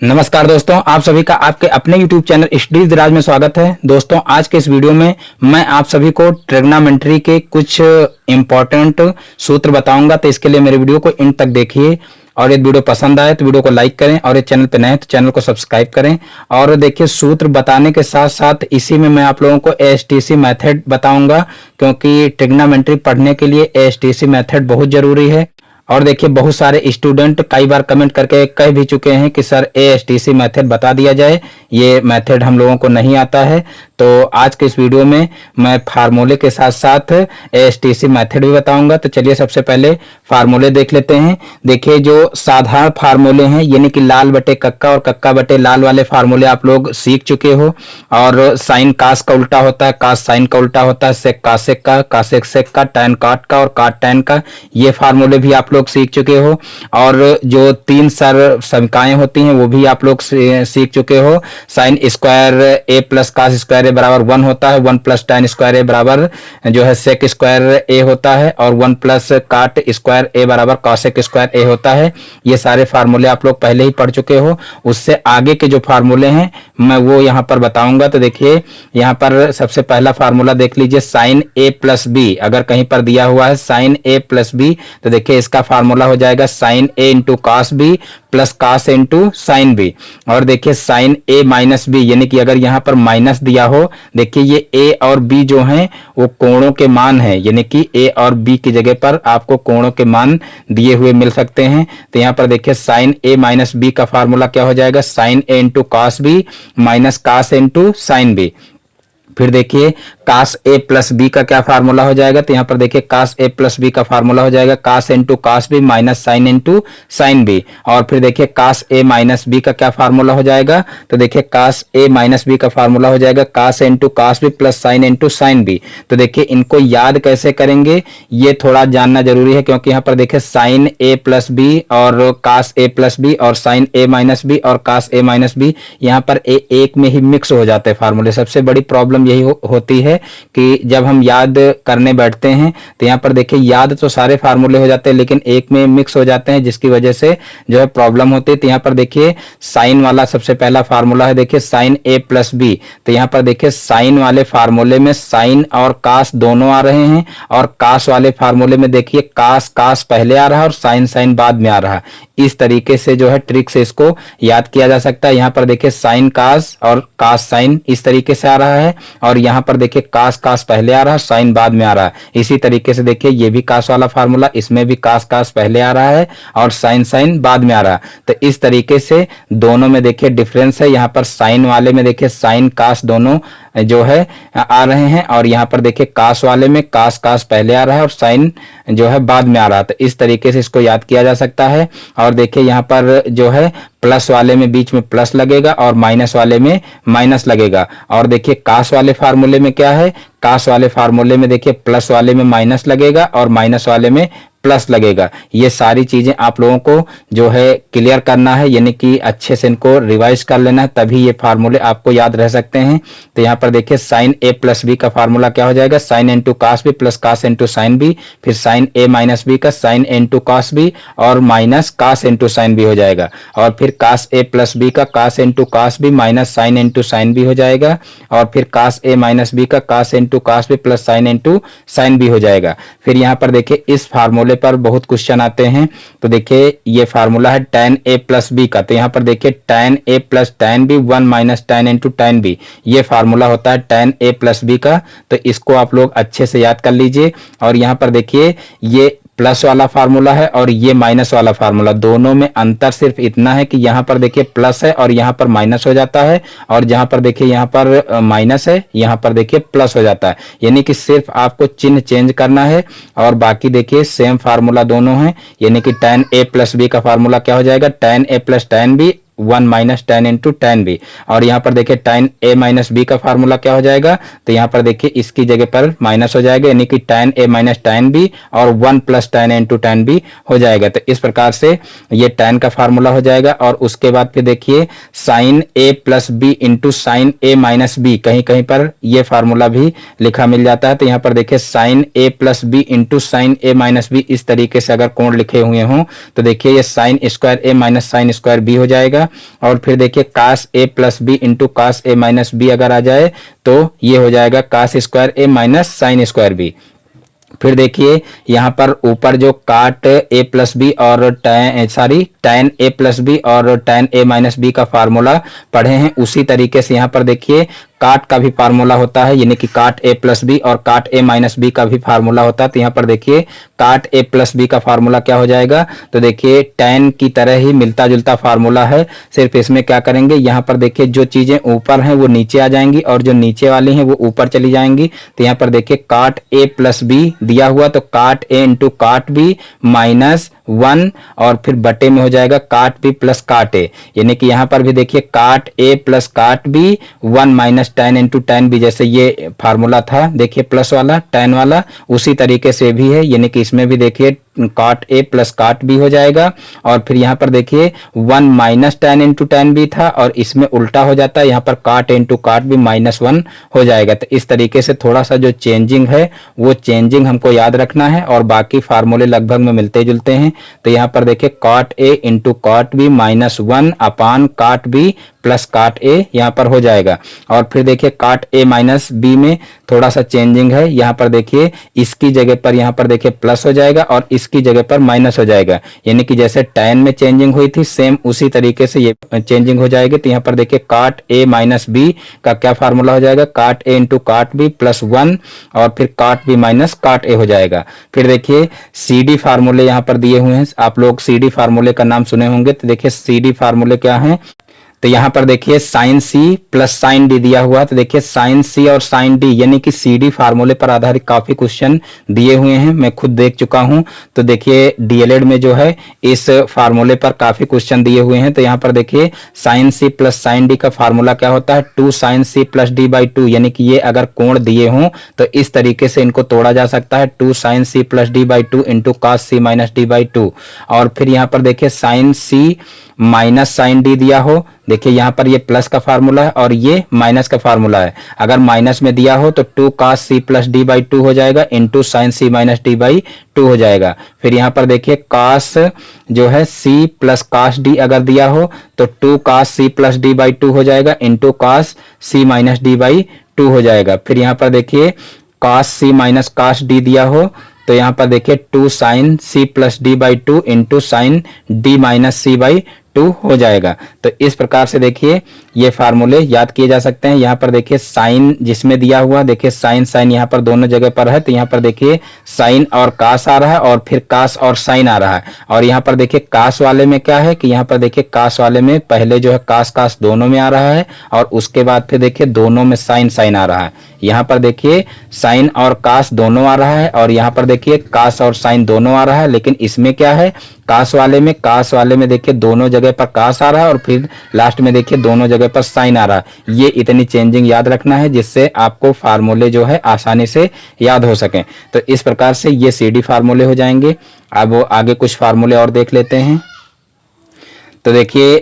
नमस्कार दोस्तों, आप सभी का आपके अपने YouTube चैनल स्टडीज राज में स्वागत है। दोस्तों, आज के इस वीडियो में मैं आप सभी को ट्रिग्नोमेट्री के कुछ इंपॉर्टेंट सूत्र बताऊंगा। तो इसके लिए मेरे वीडियो को एंड तक देखिए और ये वीडियो पसंद आए तो वीडियो को लाइक करें और ये चैनल पे नए हैं तो चैनल को सब्सक्राइब करें। और देखिए, सूत्र बताने के साथ साथ इसी में मैं आप लोगों को एएसटीसी मेथड बताऊंगा, क्योंकि ट्रिग्नोमेट्री पढ़ने के लिए एएसटीसी मेथड बहुत जरूरी है। और देखिए, बहुत सारे स्टूडेंट कई बार कमेंट करके कह भी चुके हैं कि सर एएसटीसी मेथड बता दिया जाए, ये मेथड हम लोगों को नहीं आता है। तो आज के इस वीडियो में मैं फार्मूले के साथ साथ एएसटीसी मेथड भी बताऊंगा। तो चलिए सबसे पहले फार्मूले देख लेते हैं। देखिए, जो साधारण फार्मूले हैं यानी कि लाल बटे कक्का और कक्का बटे लाल वाले फार्मूले आप लोग सीख चुके हो। और साइन कास का उल्टा होता है, कास साइन का उल्टा होता है, सेक कासेक का, कासेक सेक का, टैन काट का और काट टैन का, ये फार्मूले भी आप लोग सीख चुके हो। और जो तीन समीकाएं होती हैं वो भी आप लोग सीख चुके हो। साइन स्क्वायर ए प्लस कास स्क्वायर ए बराबर 1 होता है, 1 प्लस टैन स्क्वायर ए बराबर जो है सेक स्क्वायर ए होता है, और 1 प्लस काट स्क्वायर ए बराबर कॉसेक स्क्वायर ए होता है। ये सारे फार्मूले आप लोग पहले ही पढ़ चुके हो। उससे आगे के जो फार्मूले हैं मैं वो यहाँ पर बताऊंगा। तो देखिए, यहाँ पर सबसे पहला फार्मूला देख लीजिए, साइन ए प्लस बी। अगर कहीं पर दिया हुआ है साइन ए प्लस बी तो देखिए इसका फार्मूला हो जाएगा sine A into cos B plus cos into sine B. और देखिए, साइन ए माइनस बी यानी कि अगर यहाँ पर माइनस दिया हो, देखिए ये ए और बी जो हैं वो कोणों के मान है, यानी कि ए और बी की जगह पर आपको कोणों के मान दिए हुए मिल सकते हैं। तो यहाँ पर देखिए साइन ए माइनस बी का फार्मूला क्या हो जाएगा, sine A into cos B minus cos into sine B. फिर देखिए कास ए प्लस बी का क्या फार्मूला हो जाएगा, तो यहाँ पर देखिए कास ए प्लस बी का फार्मूला हो जाएगा cos into cos B minus sine into sine B. और फिर देखिए कास ए माइनस बी का क्या फार्मूला हो जाएगा, तो देखिए कास ए माइनस बी का फार्मूला हो जाएगा cos into cos B plus sine into sine B. तो देखिए इनको याद कैसे करेंगे ये थोड़ा जानना जरूरी है, क्योंकि यहाँ पर देखिए साइन ए प्लस बी और कास ए प्लस बी और साइन ए माइनस बी और कास ए माइनस बी यहाँ पर एक में ही मिक्स हो जाते हैं फार्मूले। सबसे बड़ी प्रॉब्लम यही होती है कि जब हम याद करने बैठते हैं तो यहाँ पर देखिए याद तो सारे फार्मूले हो जाते हैं लेकिन एक में मिक्स हो जाते हैं, जिसकी वजह से जो है प्रॉब्लम होती है। तो यहाँ पर देखिए साइन वाला सबसे पहला फार्मूला है, देखिए साइन ए प्लस बी। तो यहाँ पर देखिए साइन वाले फार्मूले में साइन और कास दोनों आ रहे हैं, और कास वाले फार्मूले में देखिए कास कास पहले आ रहा है और साइन साइन बाद में आ रहा है। इस तरीके से जो है ट्रिक से इसको याद किया जा सकता है। यहाँ पर देखिए साइन कास और कास साइन इस तरीके से आ रहा है, और यहाँ पर देखिए कास कास पहले आ रहा है, साइन बाद में आ रहा है। इसी तरीके से देखिए ये भी कास वाला फार्मूला, इसमें भी कास कास पहले आ रहा है और साइन साइन बाद में आ रहा है। तो इस तरीके से दोनों में देखिए डिफरेंस है। यहाँ पर साइन वाले में देखिए साइन कास दोनों जो है आ रहे हैं, और यहाँ पर देखिए कास वाले में कास कास पहले आ रहा है और साइन जो है बाद में आ रहा है। तो इस तरीके से इसको याद किया जा सकता है। और देखिए यहाँ पर जो है प्लस वाले में बीच में प्लस लगेगा और माइनस वाले में माइनस लगेगा। और देखिए कास वाले फार्मूले में क्या है, कास वाले फार्मूले में देखिए प्लस वाले में माइनस लगेगा और माइनस वाले में प्लस लगेगा। ये सारी चीजें आप लोगों को जो है क्लियर करना है, यानी कि अच्छे से इनको रिवाइज कर लेना है, तभी ये फार्मूले आपको याद रह सकते हैं। तो यहाँ पर देखिए साइन ए प्लस बी का फार्मूला क्या हो जाएगा, sine into cos B plus cos into sine B. फिर साइन ए माइनस बी का साइन इंटू कास बी और minus cos into sine B हो जाएगा। और फिर कास ए प्लस बी का cos into cos B minus sine into sine B हो जाएगा। और फिर कास ए माइनस बी का cos into cos B plus sine into sine B हो जाएगा। फिर यहाँ पर देखिए इस फार्मूले पर बहुत क्वेश्चन आते हैं। तो देखिए ये फार्मूला है tan a प्लस बी का। तो यहाँ पर देखिए tan a plus tan b 1 minus tan into tan b, ये फार्मूला होता है tan a प्लस बी का। तो इसको आप लोग अच्छे से याद कर लीजिए। और यहाँ पर देखिए ये प्लस वाला फार्मूला है और ये माइनस वाला फार्मूला, दोनों में अंतर सिर्फ इतना है कि यहाँ पर देखिए प्लस है और यहाँ पर माइनस हो जाता है, और जहाँ पर देखिए यहाँ पर माइनस है यहाँ पर देखिए प्लस हो जाता है। यानी कि सिर्फ आपको चिन्ह चेंज करना है और बाकी देखिए सेम फार्मूला दोनों हैं। यानी कि tan a प्लस बी का फार्मूला क्या हो जाएगा, tan a plus tan b 1 minus tan into tan b। और यहाँ पर देखिए tan a माइनस बी का फार्मूला क्या हो जाएगा, तो यहाँ पर देखिए इसकी जगह पर माइनस हो जाएगा, यानी कि tan a minus tan b और 1 plus tan a into tan b हो जाएगा। तो इस प्रकार से ये tan का फार्मूला हो जाएगा। और उसके बाद फिर देखिए sine a plus b into sine a minus b, कहीं कहीं पर ये फार्मूला भी लिखा मिल जाता है। तो यहाँ पर देखिए sine a plus b into sine a minus b, इस तरीके से अगर कोण लिखे हुए हों तो देखिए ये sign square a minus sine square b हो जाएगा। जाएगा। और फिर देखिए cos A plus b into cos A minus B अगर आ जाए तो ये हो जाएगा कास स्क्वायर ए माइनस साइन स्क्वायर बी। फिर देखिए यहाँ पर ऊपर जो काट ए प्लस बी और टैन ए प्लस बी और टैन ए माइनस बी का फार्मूला पढ़े हैं, उसी तरीके से यहाँ पर देखिए काट का भी फार्मूला होता है, यानी कि काट ए प्लस बी और काट ए माइनस बी का भी फार्मूला होता है। तो यहाँ पर देखिए काट ए प्लस बी का फार्मूला क्या हो जाएगा, तो देखिए टैन की तरह ही मिलता जुलता फार्मूला है, सिर्फ इसमें क्या करेंगे, यहाँ पर देखिए जो चीजें ऊपर हैं वो नीचे आ जाएंगी और जो नीचे वाली हैं वो ऊपर चली जाएंगी। तो यहाँ पर देखिए काट ए प्लस बी दिया हुआ तो काट ए इंटू काट बी माइनस 1 और फिर बटे में हो जाएगा काट बी प्लस काट ए, यानी कि यहाँ पर भी देखिए cot a plus cot b 1 minus tan into tan b, जैसे ये फार्मूला था देखिए प्लस वाला टैन वाला, उसी तरीके से भी है, यानी कि इसमें भी देखिए cot a plus cot B हो जाएगा। और फिर यहाँ पर देखिए 1 minus tan into tan b था और इसमें उल्टा हो जाता है, यहाँ पर काट ए इंटू काट बी माइनस 1 हो जाएगा। तो इस तरीके से थोड़ा सा जो चेंजिंग है वो चेंजिंग हमको याद रखना है और बाकी फार्मूले लगभग में मिलते जुलते हैं। तो यहाँ पर देखिए काट ए इंटू काट बी माइनस 1 अपान काट बी प्लस काट ए यहाँ पर हो जाएगा। और फिर देखिए काट ए माइनस बी में थोड़ा सा चेंजिंग है, यहाँ पर देखिए इसकी जगह पर यहाँ पर देखिए प्लस हो जाएगा और इसकी जगह पर माइनस हो जाएगा, यानी कि जैसे टैन में चेंजिंग हुई थी सेम उसी तरीके से ये चेंजिंग हो जाएगी। तो यहाँ पर देखिए काट ए माइनस बी का क्या फार्मूला हो जाएगा, काट ए इंटू काट बी प्लस 1 और फिर काट बी माइनस काट ए हो जाएगा। फिर देखिए सी डी फार्मूले यहाँ पर दिए हुए हैं, आप लोग सी डी फार्मूले का नाम सुने होंगे। तो देखिए सी डी फार्मूले क्या है, तो यहाँ पर देखिए sine c plus sine d दिया हुआ, तो देखिए साइन सी और साइन डी यानी कि सी डी फार्मूले पर आधारित काफी क्वेश्चन दिए हुए हैं, मैं खुद देख चुका हूं। तो देखिए डीएलएड में जो है इस फार्मूले पर काफी क्वेश्चन दिए हुए हैं। तो यहाँ पर देखिए sine c plus sine d का फार्मूला क्या होता है, 2 sine c plus d by 2, यानी कि ये अगर कोण दिए हों तो इस तरीके से इनको तोड़ा जा सकता है, 2 sine c plus d by 2 into cos c minus d by 2। और फिर यहाँ पर देखिए sine c minus sine d दिया हो, देखिए यहाँ पर ये प्लस का फार्मूला है और ये माइनस का फार्मूला है, अगर माइनस में दिया हो तो 2 cos c plus d by 2 हो जाएगा into sine c minus d by 2 हो जाएगा। फिर यहाँ पर देखिए cos जो है c प्लस cos d अगर दिया हो तो 2 cos c plus d by 2 हो जाएगा into cos c minus d by 2 हो जाएगा। फिर यहाँ पर देखिए cos c minus cos d दिया हो तो यहाँ पर देखिए 2 sine c plus d by 2 into sine d minus c by 2 हो जाएगा। तो इस प्रकार से देखिए ये फार्मूले याद किए जा सकते हैं। यहाँ पर देखिए साइन जिसमें दिया हुआ, देखिए साइन साइन यहाँ पर दोनों जगह पर है, तो यहाँ पर देखिए साइन और कास आ रहा है और फिर कास और साइन आ रहा है। और यहाँ पर देखिए कास वाले में क्या है कि यहाँ पर देखिए कास वाले में पहले जो है कास कास दोनों में आ रहा है और उसके बाद फिर देखिए दोनों में साइन साइन आ रहा है। यहाँ पर देखिए साइन और कास दोनों आ रहा है और यहाँ पर देखिए कास और साइन दोनों आ रहा है, लेकिन इसमें क्या है कास वाले में देखिए दोनों जगह पर कास आ रहा है और फिर लास्ट में देखिए दोनों जगह पर साइन आ रहा है। ये इतनी चेंजिंग याद रखना है जिससे आपको फार्मूले जो है आसानी से याद हो सके। तो इस प्रकार से ये सीडी फार्मूले हो जाएंगे। अब आगे कुछ फार्मूले और देख लेते हैं। तो देखिए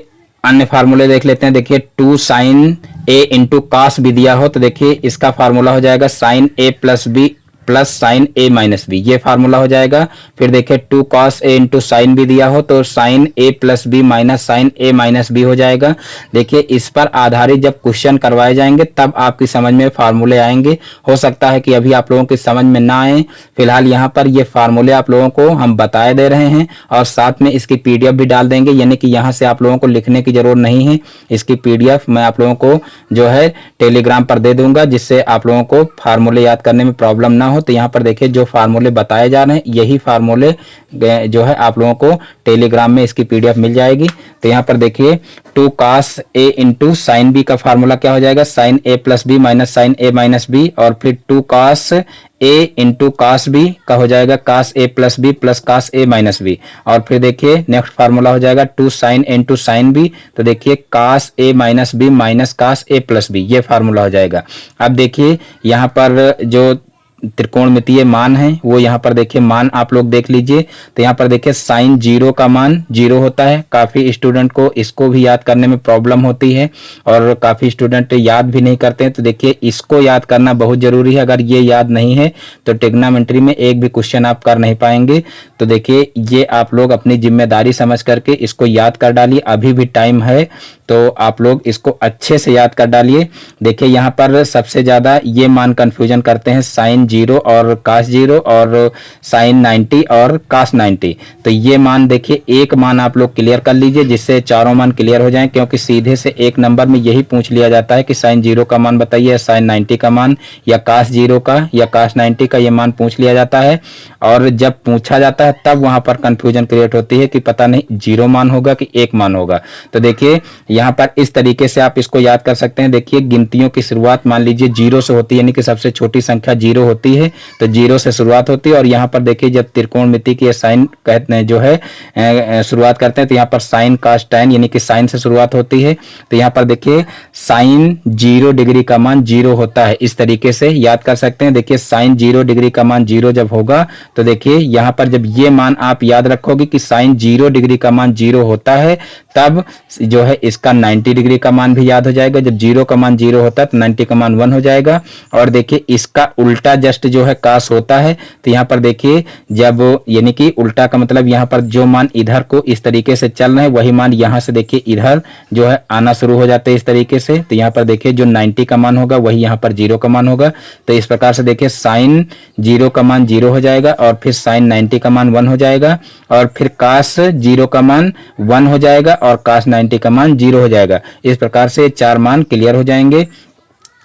अन्य फार्मूले देख लेते हैं। देखिए 2 sine A into cos B दिया हो तो देखिए इसका फार्मूला हो जाएगा sine A plus B plus sign A minus B, ये फार्मूला हो जाएगा। फिर देखिए 2 cos ए इंटू साइन बी दिया हो तो sign A plus B minus sign A minus B हो जाएगा। देखिए इस पर आधारित जब क्वेश्चन करवाए जाएंगे तब आपकी समझ में फार्मूले आएंगे। हो सकता है कि अभी आप लोगों की समझ में ना आए, फिलहाल यहाँ पर ये फार्मूले आप लोगों को हम बताए दे रहे हैं और साथ में इसकी पीडीएफ भी डाल देंगे, यानी कि यहाँ से आप लोगों को लिखने की जरूरत नहीं है। इसकी पीडीएफ मैं आप लोगों को जो है टेलीग्राम पर दे दूंगा, जिससे आप लोगों को फार्मूले याद करने में प्रॉब्लम ना हो। तो यहाँ पर देखिए जो फार्मूले बताए जा रहे हैं यही फार्मूले जो है आप लोगों को टेलीग्राम में इसकी पीडीएफ मिल जाएगी। तो यहाँ पर देखिए 2 cos ए इंटू साइन बी का फार्मूला क्या हो जाएगा, sine A plus B minus sign A minus B, और फिर 2 cos ए इंटू कास बी का हो जाएगा कास A plus B plus cos A minus B. और फिर देखिए नेक्स्ट फार्मूला हो जाएगा 2 साइन इंटू साइन बी, तो देखिए cos A minus B minus cos A plus B, ये फार्मूला हो जाएगा। अब देखिए यहाँ पर जो त्रिकोणमितीय मान है वो यहाँ पर देखिए मान आप लोग देख लीजिए। तो यहाँ पर देखिए साइन 0 का मान 0 होता है। काफी स्टूडेंट को इसको भी याद करने में प्रॉब्लम होती है और काफी स्टूडेंट याद भी नहीं करते हैं। तो देखिए इसको याद करना बहुत जरूरी है। अगर ये याद नहीं है तो ट्रिग्नोमेट्री में एक भी क्वेश्चन आप कर नहीं पाएंगे। तो देखिए ये आप लोग अपनी जिम्मेदारी समझ करके इसको याद कर डालिए, अभी भी टाइम है तो आप लोग इसको अच्छे से याद कर डालिए। देखिए यहाँ पर सबसे ज्यादा ये मान कंफ्यूजन करते हैं साइन 0 और कास 0 और साइन 90 और कास 90। तो ये मान देखिए एक मान आप लोग क्लियर कर लीजिए जिससे चारों मान क्लियर हो जाएं, क्योंकि सीधे से एक नंबर में यही पूछ लिया जाता है कि साइन 0 का मान बताइए, साइन 90 का मान, या कास 0 का या कास 90 का ये मान पूछ लिया जाता है। और जब पूछा जाता है तब वहां पर कंफ्यूजन क्रिएट होती है कि पता नहीं 0 मान होगा कि 1 मान होगा। तो देखिए यहाँ पर इस तरीके से आप इसको याद कर सकते हैं। देखिए गिनतियों की शुरुआत मान लीजिए 0 से होती है, यानी कि सबसे छोटी संख्या 0 होती है, तो 0 से शुरुआत होती है। और यहाँ पर देखिए जब त्रिकोणमिति की साइन कहते हैं जो है शुरुआत करते हैं तो यहाँ पर साइन कास tan यानी कि साइन से शुरुआत होती है। तो यहाँ पर देखिए साइन 0 डिग्री का मान 0 होता है, इस तरीके से याद कर सकते हैं। देखिए साइन 0 डिग्री का मान 0 जब होगा तो देखिए यहाँ पर जब ये मान आप याद रखोगे कि साइन 0 डिग्री का मान 0 होता है तब जो है इसका 90 डिग्री का मान भी याद हो जाएगा। जब 0 का मान 0 होता है तो 90 का मान 1 हो जाएगा। और देखिए इसका उल्टा जस्ट जो है कास होता है। तो यहाँ पर देखिए जब यानी कि उल्टा का मतलब यहाँ पर जो मान इधर को इस तरीके से चल रहे हैं वही मान यहाँ से देखिए इधर जो है आना शुरू हो जाते हैं इस तरीके से। तो यहाँ पर देखिए जो 90 का मान होगा वही यहाँ पर 0 का मान होगा। तो इस प्रकार से देखिए साइन 0 का मान 0 हो जाएगा और फिर साइन 90 का मान 1 हो जाएगा और फिर कास 0 का मान 1 हो जाएगा और कास 90 का मान 0 हो जाएगा। इस प्रकार से 4 मान क्लियर हो जाएंगे।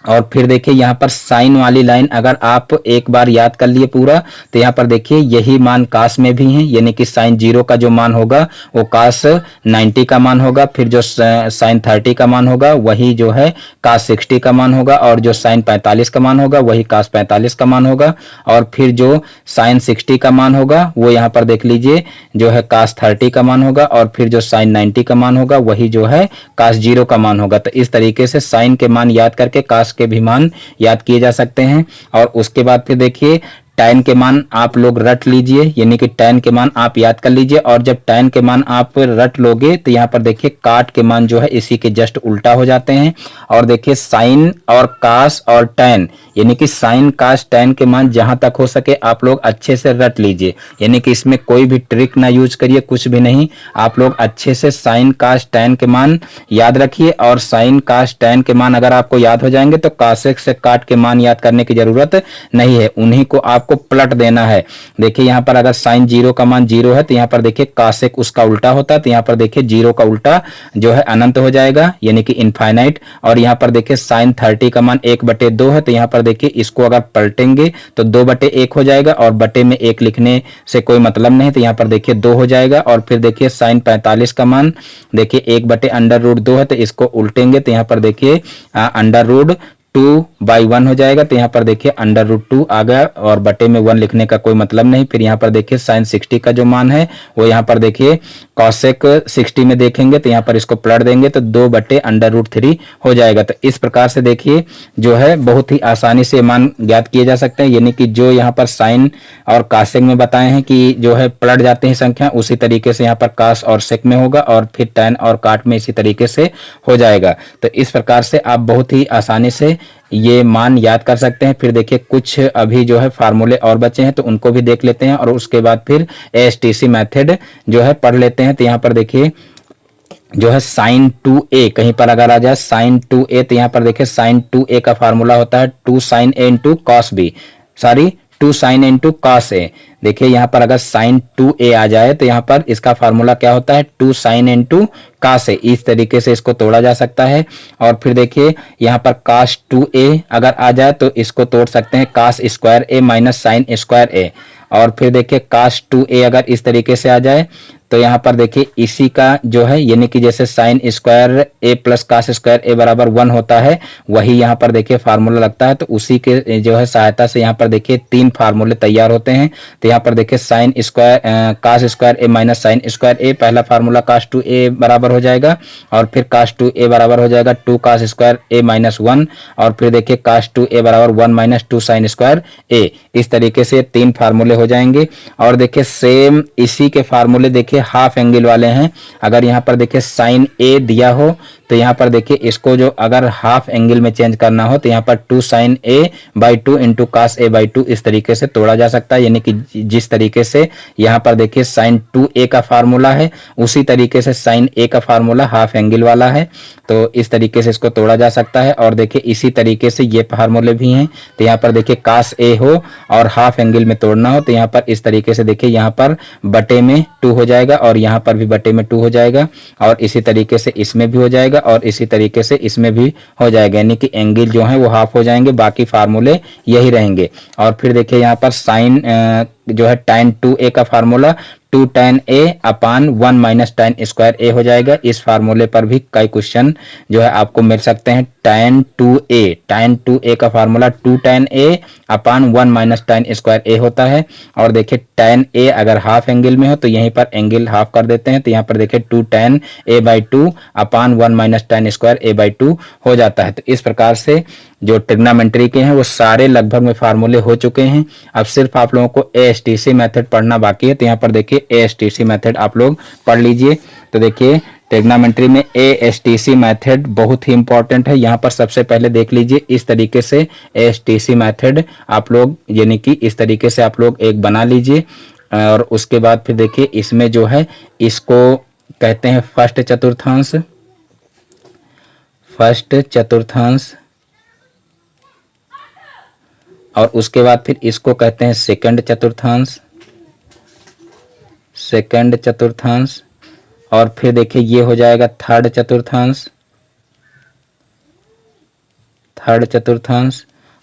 और फिर देखिए यहाँ पर साइन वाली लाइन अगर आप एक बार याद कर लिए पूरा तो यहाँ पर देखिए यही मान कास में भी है, यानी कि साइन 0 का जो मान होगा वो कास 90 का मान होगा। फिर जो साइन 30 का मान होगा वही जो है कास 60 का मान होगा और जो साइन 45 का मान होगा वही कास 45 का मान होगा। और फिर जो साइन 60 का मान होगा वो यहाँ पर देख लीजिए जो है कास 30 का मान होगा और फिर जो साइन 90 का मान होगा वही जो है कास 0 का मान होगा। तो इस तरीके से साइन के मान याद करके कास के भी मान याद किए जा सकते हैं। और उसके बाद फिर देखिए tan के मान आप लोग रट लीजिए, यानी कि tan के मान आप याद कर लीजिए। और जब tan के मान आप रट लोगे तो यहाँ पर देखिए काट के मान जो है इसी के जस्ट उल्टा हो जाते हैं। और देखिए साइन और कास और tan यानी कि साइन कास tan के मान जहां तक हो सके आप लोग अच्छे से रट लीजिए, यानी कि इसमें कोई भी ट्रिक ना यूज करिए, कुछ भी नहीं। आप लोग अच्छे से साइन कास tan के मान याद रखिए और साइन कास tan के मान अगर आपको याद हो जाएंगे तो कासेक से काट के मान याद करने की जरूरत नहीं है, उन्हीं को आपको पलट देना है। देखिए यहाँ पर अगर साइन 0 का मान 0 है तो यहाँ पर देखिए कासेक उसका उल्टा होता है, तो यहाँ पर देखिए 0 का उल्टा जो है अनंत हो जाएगा, यानी कि इनफाइनाइट। और यहाँ पर देखिए साइन 30 का मान 1/2 है, तो यहाँ पर देखिए इसको अगर पलटेंगे तो 2/1 हो जाएगा और बटे में 1 लिखने से कोई मतलब नहीं, तो यहाँ पर देखिए 2 हो जाएगा। और फिर देखिए साइन 45 का मान देखिए 1/√2 है, तो इसको उल्टेंगे तो यहाँ पर देखिए √2/1 हो जाएगा। तो यहाँ पर देखिए √2 आ गया और बटे में 1 लिखने का कोई मतलब नहीं। फिर यहाँ पर देखिए साइन 60 का जो मान है वो यहाँ पर देखिए कॉसेक 60 में देखेंगे तो यहाँ पर इसको पलट देंगे तो 2/√3 हो जाएगा। तो इस प्रकार से देखिए जो है बहुत ही आसानी से मान ज्ञात किए जा सकते हैं, यानी कि जो यहाँ पर साइन और कासेक में बताए हैं कि जो है पलट जाते हैं संख्या, उसी तरीके से यहाँ पर कास और सेक में होगा और फिर tan और काट में इसी तरीके से हो जाएगा। तो इस प्रकार से आप बहुत ही आसानी से ये मान याद कर सकते हैं। फिर देखिए कुछ अभी जो है फार्मूले और बचे हैं तो उनको भी देख लेते हैं और उसके बाद फिर ASTC मेथड जो है पढ़ लेते हैं। तो यहाँ पर देखिए जो है साइन 2a कहीं पर अगर आ जाए साइन 2a तो यहाँ पर देखिए साइन 2a का फार्मूला होता है 2 sin a into cos b, sorry 2 sin a into cos a। देखिए यहाँ पर अगर साइन 2a आ जाए तो यहाँ पर इसका फार्मूला क्या होता है 2 sin a into cos a। इस तरीके से इसको तोड़ा जा सकता है। और फिर देखिए यहाँ पर कास 2a अगर आ जाए तो इसको तोड़ सकते हैं cos square a minus sine square a। और फिर देखिए कास 2a अगर इस तरीके से आ जाए तो यहाँ पर देखिए इसी का जो है यानी कि जैसे साइन स्क्वायर ए प्लस कास स्क्वायर ए बराबर 1 होता है, वही यहाँ पर देखिए फार्मूला लगता है। तो उसी के जो है सहायता से यहाँ पर देखिए 3 फार्मूले तैयार होते हैं। तो यहाँ पर देखिए साइन स्क्वायर कास स्क्वायर ए माइनस साइन स्क्वायर ए, पहला फार्मूला कास 2a बराबर हो जाएगा, और फिर कास 2a बराबर हो जाएगा 2 कास स्क्वायर ए माइनस 1, और फिर देखिए कास 2a बराबर 1 माइनस 2 साइन स्क्वायर ए। इस तरीके से 3 फार्मूले हो जाएंगे। और देखिए सेम इसी के फार्मूले देखिए हाफ एंगल वाले हैं। अगर यहाँ पर देखिए साइन ए दिया हो तो यहाँ पर देखिए इसको जो अगर हाफ एंगल में चेंज करना हो तो यहाँ पर 2 sine a by 2 into cos a by 2 इस तरीके से तोड़ा जा सकता है। यानी कि जिस तरीके से यहाँ पर देखिए साइन 2a का फार्मूला है, उसी तरीके से साइन ए का फार्मूला हाफ एंगल वाला है। तो इस तरीके से इसको तोड़ा जा सकता है। और देखिए इसी तरीके से ये फार्मूले भी हैं। तो यहाँ पर देखिए कास ए हो और हाफ एंगल में तोड़ना हो तो यहाँ पर इस तरीके से देखिए यहाँ पर बटे में 2 हो जाएगा, और यहाँ पर भी बटे में 2 हो जाएगा, और इसी तरीके से इसमें भी हो जाएगा, और इसी तरीके से इसमें भी हो जाएगा। यानी कि एंगल जो है वो हाफ हो जाएंगे, बाकी फार्मूले यही रहेंगे। और फिर देखिए यहाँ पर साइन जो है tan 2a का formula 2 tan a upon 1 minus tan square a हो जाएगा। इस फार्मूले पर भी कई क्वेश्चन जो है आपको मिल सकते हैं। tan 2a का formula 2 tan a upon 1 minus tan square a होता है। और देखिए tan a अगर हाफ एंगल में हो तो यहीं पर एंगल हाफ कर देते हैं, तो यहाँ पर देखिए 2 tan a by 2 upon 1 minus tan square a by 2 हो जाता है। तो इस प्रकार से जो ट्रिग्नोमेट्री के हैं वो सारे लगभग में फार्मूले हो चुके हैं। अब सिर्फ आप लोगों को एएसटीसी मेथड पढ़ना बाकी है। तो यहाँ पर देखिए एएसटीसी मेथड आप लोग पढ़ लीजिए। तो देखिए ट्रिग्नोमेट्री में एएसटीसी मेथड बहुत ही इंपॉर्टेंट है। यहाँ पर सबसे पहले देख लीजिए इस तरीके से एएसटीसी मेथड आप लोग यानी कि इस तरीके से आप लोग एक बना लीजिए। और उसके बाद फिर देखिए इसमें जो है इसको कहते हैं फर्स्ट चतुर्थांश, और उसके बाद फिर इसको कहते हैं सेकंड चतुर्थांश, और फिर देखिए ये हो जाएगा थर्ड चतुर्थांश,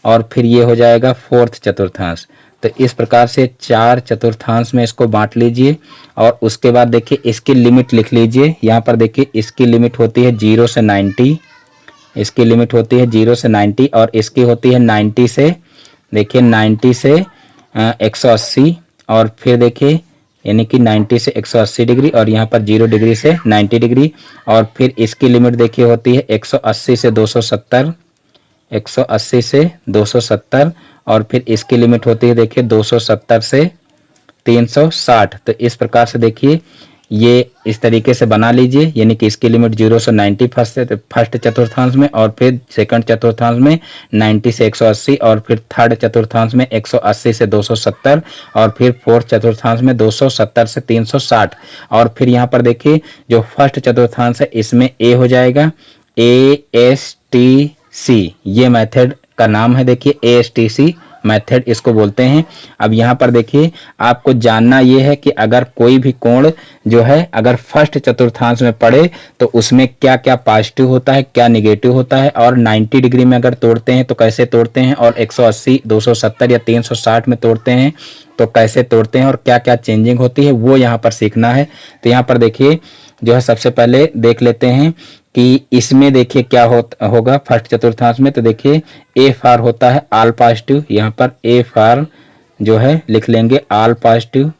और फिर ये हो जाएगा फोर्थ चतुर्थांश। तो इस प्रकार से 4 चतुर्थांश में इसको बांट लीजिए। और उसके बाद देखिए इसकी लिमिट लिख लीजिए। यहाँ पर देखिए इसकी लिमिट होती है 0 से 90, इसकी लिमिट होती है 0 से 90, और इसकी होती है 90 से देखिए 90 से 180, और फिर देखिए यानी कि 90 से 180 डिग्री, और यहाँ पर 0 डिग्री से 90 डिग्री। और फिर इसकी लिमिट देखिए होती है 180 से 270, 180 से 270, और फिर इसकी लिमिट होती है देखिए 270 से 360। तो इस प्रकार से देखिए ये इस तरीके से बना लीजिए। यानी कि इसकी लिमिट 0 से 90 फर्स्ट चतुर्थांश में, और फिर सेकंड चतुर्थांश में 90 से 180, और फिर थर्ड चतुर्थांश में 180 से 270, और फिर फोर्थ चतुर्थांश में 270 से 360। और फिर यहाँ पर देखिए जो फर्स्ट चतुर्थांश है इसमें ए हो जाएगा ASTC, ये मेथड का नाम है। देखिए ASTC मेथड इसको बोलते हैं। अब यहाँ पर देखिए आपको जानना ये है कि अगर कोई भी कोण जो है अगर फर्स्ट चतुर्थांश में पड़े तो उसमें क्या क्या पॉजिटिव होता है, क्या निगेटिव होता है, और 90 डिग्री में अगर तोड़ते हैं तो कैसे तोड़ते हैं, और 180, 270 या 360 में तोड़ते हैं तो कैसे तोड़ते हैं, और क्या क्या चेंजिंग होती है वो यहाँ पर सीखना है। तो यहाँ पर देखिए जो है सबसे पहले देख लेते हैं कि इसमें देखिए क्या होगा फर्स्ट चतुर्थांश में। तो देखिए ए फार होता है ऑल पॉजिटिव, यहाँ पर ए फार जो है लिख लेंगे ऑल पॉजिटिव,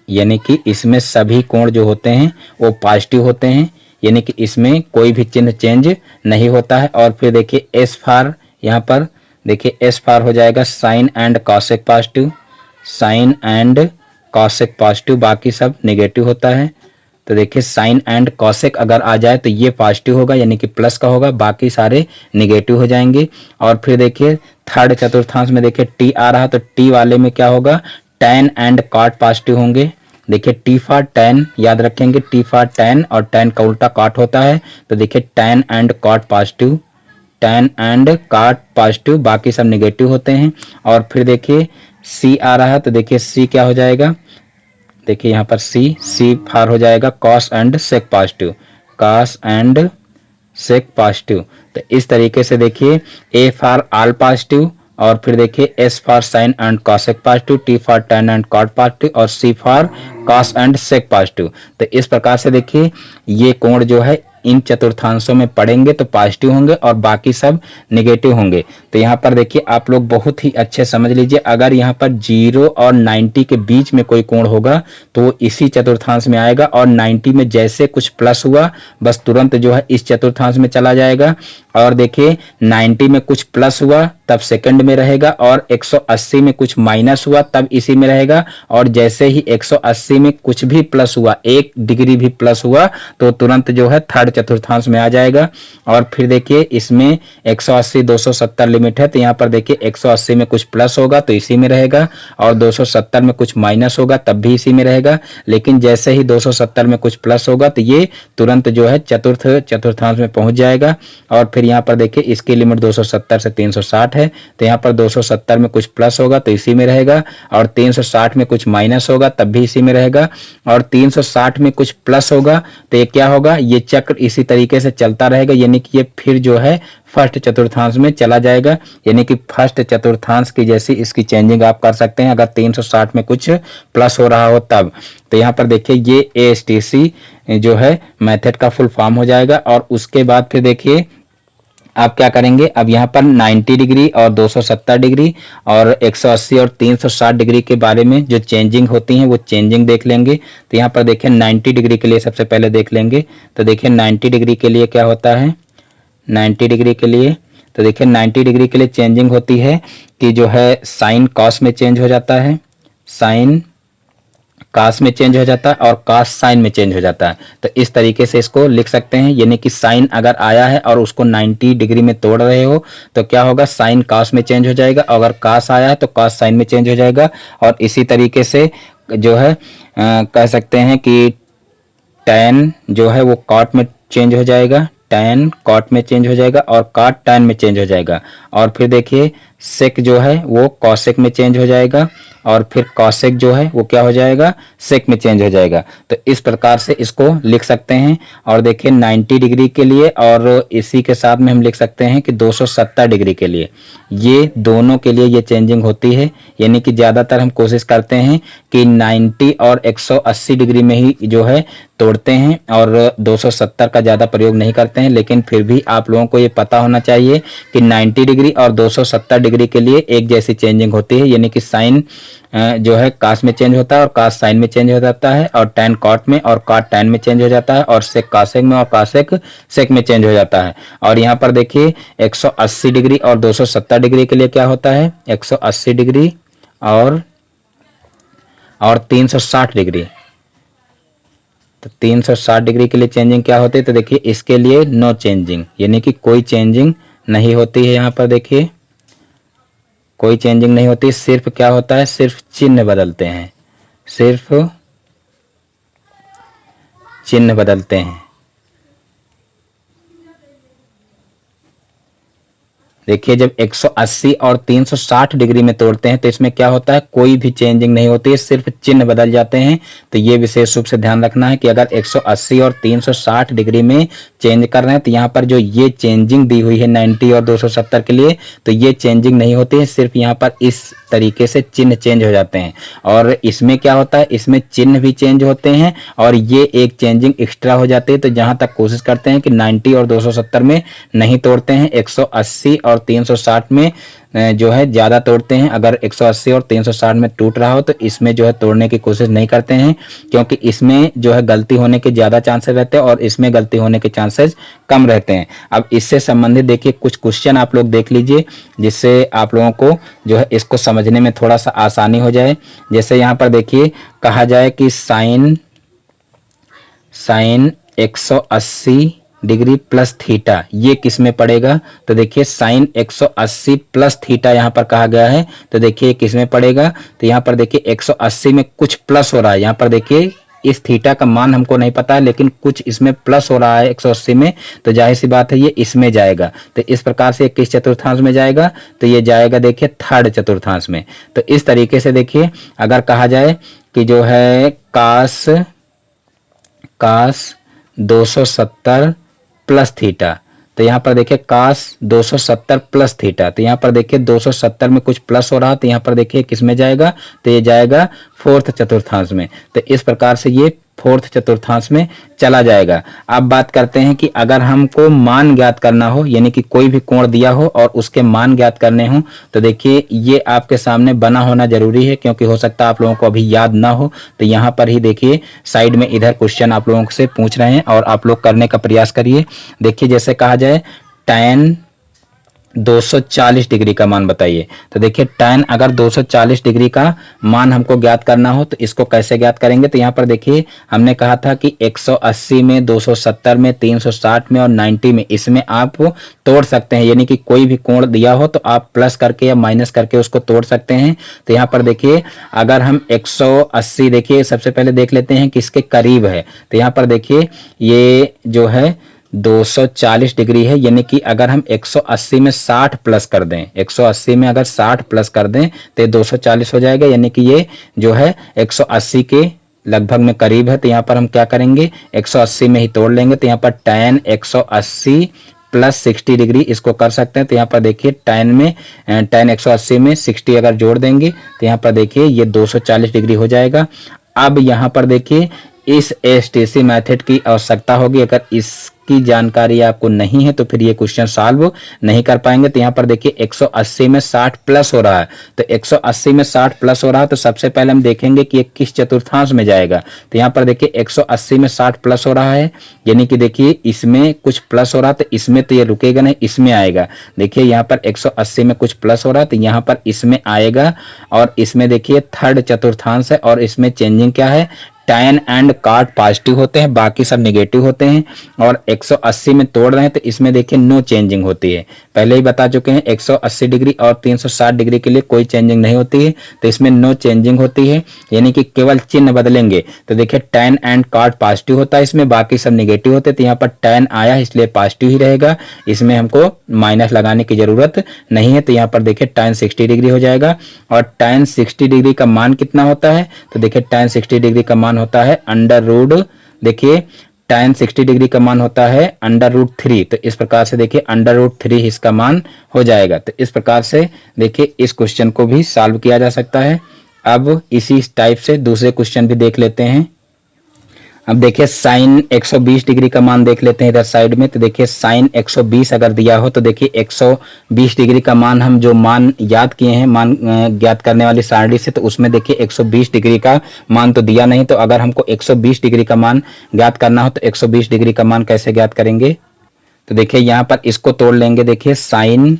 यानी कि इसमें सभी कोण जो होते हैं वो पॉजिटिव होते हैं, यानी कि इसमें कोई भी चिन्ह चेंज नहीं होता है। और फिर देखिए एस फार, यहाँ पर देखिए एस फार हो जाएगा sine and cosec positive, sine and cosec positive, बाकी सब नेगेटिव होता है। तो देखिए साइन एंड कॉसेक अगर आ जाए तो ये पॉजिटिव होगा यानी कि प्लस का होगा, बाकी सारे निगेटिव हो जाएंगे। और फिर देखिए थर्ड चतुर्थांश में देखिए टी आ रहा तो टी वाले में क्या होगा, टैन एंड कॉट पॉजिटिव होंगे। देखिए टी फॉर टैन याद रखेंगे, टी फॉर टैन, और टैन का उल्टा कॉट होता है। तो देखिए tan and cot positive, tan and cot positive, बाकी सब निगेटिव होते हैं। और फिर देखिए सी आ रहा है तो देखिए सी क्या हो जाएगा, देखिए यहाँ पर सी फार हो जाएगा cos and sec positive, cos and sec positive. तो इस तरीके से देखिए ए फार ऑल पॉजिटिव, और फिर देखिए S for sine and cosec positive, T for tan and cot positive और C for cos and sec positive. तो इस प्रकार से देखिए ये कोण जो है इन चतुर्थांशों में पड़ेंगे तो पॉजिटिव होंगे और बाकी सब नेगेटिव होंगे। तो यहाँ पर देखिए आप लोग बहुत ही अच्छे समझ लीजिए, अगर यहाँ पर 0 और 90 के बीच में कोई कोण होगा तो वो इसी चतुर्थांश में आएगा, और 90 में जैसे कुछ प्लस हुआ बस तुरंत जो है इस चतुर्थांश में चला जाएगा। और देखिए 90 में कुछ प्लस हुआ तब सेकंड में रहेगा, और 180 में कुछ माइनस हुआ तब इसी में रहेगा, और जैसे ही 180 में कुछ भी प्लस हुआ, 1 डिग्री भी प्लस हुआ तो तुरंत जो है थर्ड चतुर्थांश में आ जाएगा। और फिर देखिए इसमें 180 270 लिमिट है, तो यहाँ पर देखिए 180 में कुछ प्लस होगा तो इसी में रहेगा, और 270 में कुछ माइनस होगा तब भी इसी में रहेगा। लेकिन जैसे ही 270 में कुछ प्लस होगा तो ये तुरंत जो है चतुर्थांश में पहुंच जाएगा। और फिर यहाँ पर देखिए इसकी लिमिट 270 से 360 है, तो यहाँ पर 270 में कुछ प्लस होगा तो इसी में रहेगा, और 360 में कुछ माइनस होगा तब भी इसी में रहेगा, और 360 में कुछ प्लस होगा तो ये क्या होगा, ये चक्र इसी तरीके से चलता रहेगा, यानी कि ये फिर जो है फर्स्ट चतुर्थांश में चला जाएगा। यानी कि फर्स्ट चतुर्थांश की जैसी इसकी चेंजिंग आप कर सकते हैं अगर 360 में कुछ प्लस हो रहा हो तब। तो यहाँ पर देखिए ये ASTC जो है मेथड का फुल फॉर्म हो जाएगा। और उसके बाद फिर देखिए आप क्या करेंगे, अब यहाँ पर 90 डिग्री और 270 डिग्री और 180 और 360 डिग्री के बारे में जो चेंजिंग होती हैं वो चेंजिंग देख लेंगे। तो यहाँ पर देखिए 90 डिग्री के लिए सबसे पहले देख लेंगे। तो देखिए 90 डिग्री के लिए क्या होता है, 90 डिग्री के लिए तो देखिए 90 डिग्री के लिए चेंजिंग होती है कि जो है साइन कॉस में चेंज हो जाता है, साइन कास में चेंज हो जाता है और कास साइन में चेंज हो जाता है। तो इस तरीके से इसको लिख सकते हैं, यानी कि साइन अगर आया है और उसको 90 डिग्री में तोड़ रहे हो तो क्या होगा, साइन कास में चेंज हो जाएगा, अगर कास आया है तो कास साइन में चेंज हो जाएगा। और इसी तरीके से जो है कह सकते हैं कि टैन जो है वो कॉट में चेंज हो जाएगा, टैन कॉट में चेंज हो जाएगा और कॉट टैन में चेंज हो जाएगा। और फिर देखिए सेक जो है वो कॉसेक में चेंज हो जाएगा, और फिर कॉसेक जो है वो क्या हो जाएगा, सेक में चेंज हो जाएगा। तो इस प्रकार से इसको लिख सकते हैं। और देखिए 90 डिग्री के लिए और इसी के साथ में हम लिख सकते हैं कि 270 डिग्री के लिए, ये दोनों के लिए ये चेंजिंग होती है। यानी कि ज़्यादातर हम कोशिश करते हैं कि 90 और 180 डिग्री में ही जो है तोड़ते हैं, और 270 का ज़्यादा प्रयोग नहीं करते हैं। लेकिन फिर भी आप लोगों को ये पता होना चाहिए कि 90 डिग्री और 270 डिग्री के लिए एक जैसी चेंजिंग होती है, यानी कि साइन जो है कास में चेंज होता है और कास साइन में चेंज हो जाता है, और टैन कॉट में और कॉट टैन में चेंज हो जाता है, और सेक कासेक में और कासेक सेक में चेंज हो जाता है। और यहाँ पर देखिए 180 डिग्री और 270 डिग्री के लिए क्या होता है, 180 डिग्री और 360 डिग्री। तो 360 डिग्री के लिए चेंजिंग क्या होती है, तो देखिए इसके लिए नो चेंजिंग, यानी कि कोई चेंजिंग नहीं होती है। यहाँ पर देखिए कोई चेंजिंग नहीं होती, सिर्फ क्या होता है, सिर्फ चिन्ह बदलते हैं, सिर्फ चिन्ह बदलते हैं। देखिए जब 180 और 360 डिग्री में तोड़ते हैं तो इसमें क्या होता है, कोई भी चेंजिंग नहीं होती है, सिर्फ चिन्ह बदल जाते हैं। तो ये विशेष रूप से ध्यान रखना है कि अगर 180 और 360 डिग्री में चेंज कर रहे हैं तो यहाँ पर जो ये चेंजिंग दी हुई है 90 और 270 के लिए, तो ये चेंजिंग नहीं होती है, सिर्फ यहाँ पर इस तरीके से चिन्ह चेंज हो जाते हैं। और इसमें क्या होता है, इसमें चिन्ह भी चेंज होते हैं और ये एक चेंजिंग एक्स्ट्रा हो जाती है। तो जहां तक कोशिश करते हैं कि 90 और 270 में नहीं तोड़ते हैं, 180 और 360 में जो है ज़्यादा तोड़ते हैं। अगर 180 और 360 में टूट रहा हो तो इसमें जो है तोड़ने की कोशिश नहीं करते हैं, क्योंकि इसमें जो है गलती होने के ज़्यादा चांसेस रहते हैं और इसमें गलती होने के चांसेस कम रहते हैं। अब इससे संबंधित देखिए कुछ क्वेश्चन आप लोग देख लीजिए, जिससे आप लोगों को जो है इसको समझने में थोड़ा सा आसानी हो जाए। जैसे यहाँ पर देखिए कहा जाए कि साइन 180 डिग्री प्लस थीटा ये किस में पड़ेगा, तो देखिए साइन 180 प्लस थीटा यहाँ पर कहा गया है, तो देखिए किस में पड़ेगा, तो यहाँ पर देखिए 180 में कुछ प्लस हो रहा है। यहाँ पर देखिए इस थीटा का मान हमको नहीं पता है, लेकिन कुछ इसमें प्लस हो रहा है 180 में, तो जाहिर सी बात है ये इसमें जाएगा। तो इस प्रकार से किस चतुर्थांश में जाएगा, तो ये जाएगा देखिए थर्ड चतुर्थांश में। तो इस तरीके से देखिए अगर कहा जाए कि जो है कास 270 प्लस थीटा, तो तो यहाँ पर देखिए cos 270 प्लस थीटा, तो यहाँ पर देखिए 270 में कुछ प्लस हो रहा, तो यहाँ पर देखिए किस में जाएगा, तो ये जाएगा फोर्थ चतुर्थांश में। तो इस प्रकार से ये फोर्थ चतुर्थांश में चला जाएगा। अब बात करते हैं कि अगर हमको मान ज्ञात करना हो, यानी कि कोई भी कोण दिया हो और उसके मान ज्ञात करने हो, तो देखिए ये आपके सामने बना होना जरूरी है, क्योंकि हो सकता है आप लोगों को अभी याद ना हो। तो यहाँ पर ही देखिए साइड में इधर क्वेश्चन आप लोगों से पूछ रहे हैं और आप लोग करने का प्रयास करिए। देखिए जैसे कहा जाए tan 240 डिग्री का मान बताइए, तो देखिए tan अगर 240 डिग्री का मान हमको ज्ञात करना हो तो इसको कैसे ज्ञात करेंगे। तो यहाँ पर देखिए हमने कहा था कि 180 में, 270 में, 360 में और 90 में, इसमें आप तोड़ सकते हैं, यानी कि कोई भी कोण दिया हो तो आप प्लस करके या माइनस करके उसको तोड़ सकते हैं। तो यहाँ पर देखिए अगर हम 180, देखिए सबसे पहले देख लेते हैं किसके करीब है। तो यहाँ पर देखिए ये जो है 240 डिग्री है, यानी कि अगर हम 180 में 60 प्लस कर दें, 180 में अगर 60 प्लस कर दें तो 240 हो जाएगा, यानी कि ये जो है 180 के लगभग में करीब है। तो यहाँ पर हम क्या करेंगे, 180 में ही तोड़ लेंगे। तो यहाँ पर tan 180 प्लस 60 डिग्री इसको कर सकते हैं। तो यहाँ पर देखिए tan 180 में 60 अगर जोड़ देंगे तो यहाँ पर देखिए ये 240 डिग्री हो जाएगा। अब यहाँ पर देखिए इस एसटीसी मेथड की आवश्यकता होगी, अगर इसकी जानकारी आपको नहीं है तो फिर ये क्वेश्चन सॉल्व नहीं कर पाएंगे। तो यहाँ पर देखिए 180 में 60 प्लस हो रहा है, तो 180 में 60 प्लस हो रहा है तो सबसे पहले हम देखेंगे कि ये किस चतुर्थांश में जाएगा। तो यहाँ पर देखिए 180 में 60 प्लस हो रहा है, यानी कि देखिए इसमें कुछ प्लस हो रहा है तो इसमें तो ये रुकेगा नहीं, इसमें आएगा। देखिए यहाँ पर 180 में कुछ प्लस हो रहा है तो यहाँ पर इसमें आएगा, और इसमें देखिए थर्ड चतुर्थांश है और इसमें चेंजिंग क्या है, tan एंड cot पॉजिटिव होते हैं, बाकी सब नेगेटिव होते हैं। और 180 में तोड़ रहे हैं तो इसमें देखिए नो चेंजिंग होती है, पहले ही बता चुके हैं 180 डिग्री और 360 डिग्री के लिए कोई चेंजिंग नहीं होती है, तो इसमें नो चेंजिंग होती है, यानी कि केवल चिन्ह बदलेंगे। तो देखिए tan एंड cot पॉजिटिव होता है, इसमें बाकी सब नेगेटिव होते हैं। तो यहाँ पर tan आया इसलिए पॉजिटिव ही रहेगा, इसमें हमको माइनस लगाने की जरूरत नहीं है। तो यहाँ पर देखिए tan 60 डिग्री हो जाएगा, और tan 60 डिग्री का मान कितना होता है, तो देखिए tan 60 डिग्री का मान होता है अंडर रूट, देखिए tan 60 डिग्री का मान होता है अंडर रूट 3। तो इस प्रकार से देखिए अंडर रूट 3 इसका मान हो जाएगा। तो इस प्रकार से देखिए इस क्वेश्चन को भी सॉल्व किया जा सकता है। अब इसी टाइप से दूसरे क्वेश्चन भी देख लेते हैं। अब देखिए साइन 120 डिग्री का मान देख लेते हैं इधर साइड में। तो देखिए साइन 120 अगर दिया हो तो देखिए 120 डिग्री का मान हम जो मान याद किए हैं मान ज्ञात करने वाली सारणी से, तो उसमें देखिए 120 डिग्री का मान तो दिया नहीं। तो अगर हमको 120 डिग्री का मान ज्ञात करना हो तो 120 डिग्री का मान कैसे ज्ञात करेंगे, तो देखिए यहाँ पर इसको तोड़ लेंगे। देखिए साइन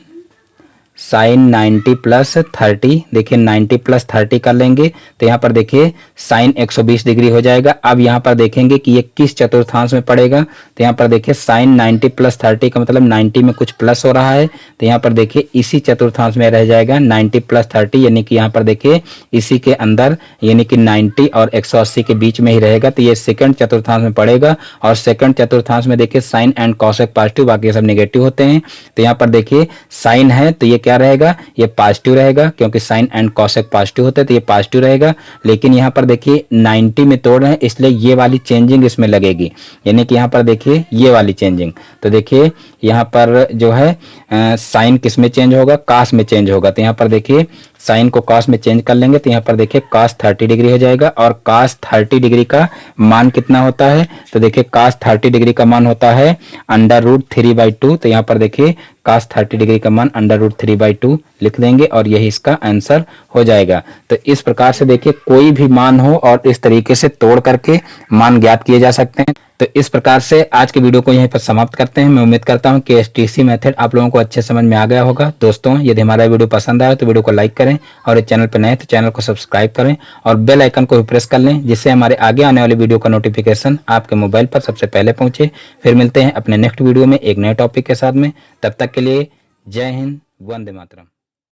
90 प्लस 30, देखिए 90 प्लस 30 कर लेंगे तो यहाँ पर देखिए साइन 120 डिग्री हो जाएगा। अब यहाँ पर देखेंगे कि ये किस चतुर्थांश में पड़ेगा। तो यहाँ पर देखिए साइन 90 प्लस 30 का मतलब 90 में कुछ प्लस हो रहा है, तो यहाँ पर देखिए इसी चतुर्थांश में रह जाएगा 90 प्लस 30, यानी कि यहाँ पर देखिए इसी के अंदर, यानी कि 90 और 180 के बीच में ही रहेगा। तो ये सेकंड चतुर्थांश में पड़ेगा, और सेकंड चतुर्थांश में देखिए साइन एंड कॉसेक पॉजिटिव, बाकी सब नेगेटिव होते हैं। तो यहाँ पर देखिए साइन है तो ये क्या रहेगा, ये पॉजिटिव रहेगा, क्योंकि साइन एंड कॉसेक पॉजिटिव होते हैं तो ये पॉजिटिव रहेगा। लेकिन यहाँ पर देखिए 90 में तोड़ रहे हैं इसलिए ये वाली चेंजिंग इसमें लगेगी, यानी कि यहाँ पर देखिए ये वाली चेंजिंग। तो देखिए यहाँ पर जो है साइन किस में चेंज होगा, कॉस में चेंज होगा। तो यहाँ पर देखिए साइन को कॉस में चेंज कर लेंगे तो यहाँ पर देखिए कॉस 30 डिग्री हो जाएगा। और कॉस 30 डिग्री का मान कितना होता है, तो देखिए कॉस 30 डिग्री का मान होता है अंडर रूट 3/2। तो यहाँ पर देखिए cos 30 डिग्री का मान अंडर रूट 3/2 लिख देंगे और यही इसका आंसर हो जाएगा। तो इस प्रकार से देखिए कोई भी मान हो और इस तरीके से तोड़ करके मान ज्ञात किए जा सकते हैं। तो इस प्रकार से आज के वीडियो को यहीं पर समाप्त करते हैं। मैं उम्मीद करता हूं कि एसटीसी मेथड आप लोगों को अच्छे समझ में आ गया होगा। दोस्तों यदि हमारा वीडियो पसंद आया तो वीडियो को लाइक करें, और इस चैनल पर नए तो चैनल को सब्सक्राइब करें और बेल आइकन को भी प्रेस कर लें, जिससे हमारे आगे आने वाली वीडियो का नोटिफिकेशन आपके मोबाइल पर सबसे पहले पहुंचे। फिर मिलते हैं अपने नेक्स्ट वीडियो में एक नए टॉपिक के साथ में। तब तक के लिए जय हिंद, वंदे मातरम।